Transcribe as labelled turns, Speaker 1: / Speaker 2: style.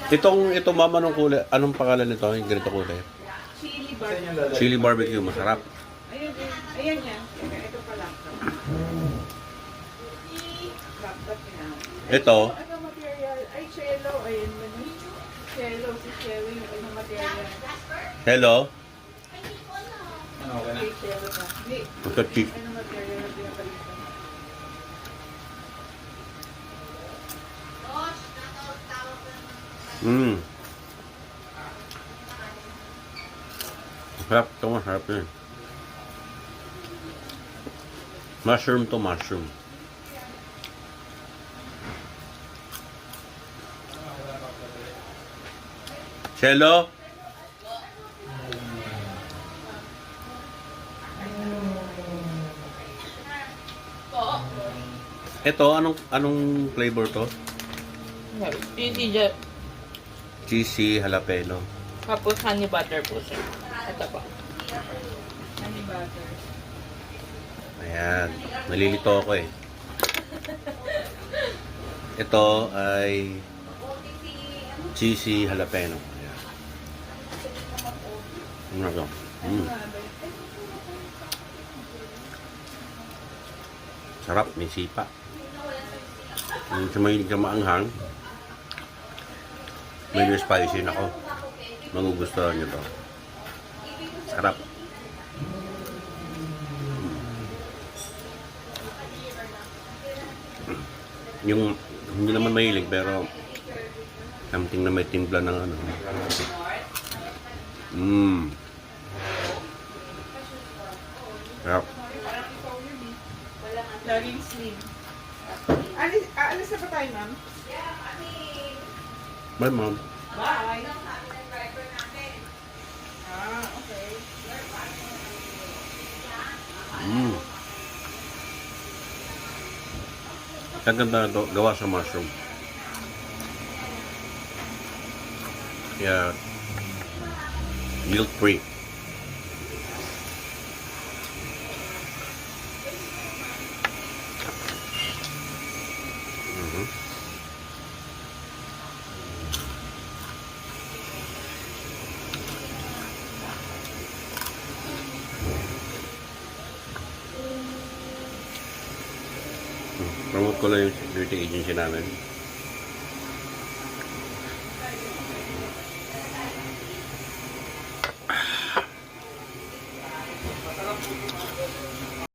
Speaker 1: Itong mama nung kulay, anong pangalan nito? Yung ganito kulay?
Speaker 2: Chili barbecue.
Speaker 1: Chili barbecue, masarap.
Speaker 2: Ayan, ayan yan. Ito pa laptop. Laptop niya.
Speaker 1: Ito,
Speaker 2: Ano material? Ay, cello. Ayan man. Cello. Si cello yung ano material.
Speaker 1: hello.
Speaker 3: Ano, okay na?
Speaker 2: Okay, cello na. Hindi.
Speaker 1: Ito, chief.
Speaker 2: Ano material na pinapalitan?
Speaker 1: Masarap. Ito masarap yun. Mushroom to mushroom. Cello? Ito, anong flavor to?
Speaker 4: Cheesy,
Speaker 1: Cheesy jalapeno.
Speaker 4: tapos honey butter po siya. Ito po.
Speaker 2: Honey butter.
Speaker 1: Ayan. Nalilito ako eh. Ito ay cheesy jalapeno. Ayan. Ano to? Sarap, may sipa. Kung mahilig ka maanghang, medyo spicy na ako. Magugustuhan nyo to. Sarap. Yung hindi naman mahilig pero something na may timpla ng ano. Sarap.
Speaker 2: Laging slim. Alis na ba tayo, ma'am?
Speaker 1: Bye, mom.
Speaker 2: Bye. Okay.
Speaker 1: Ang ganda na to, gawa sa mushroom. Kaya, guilt-free. Promote ko lang yung security agency namin.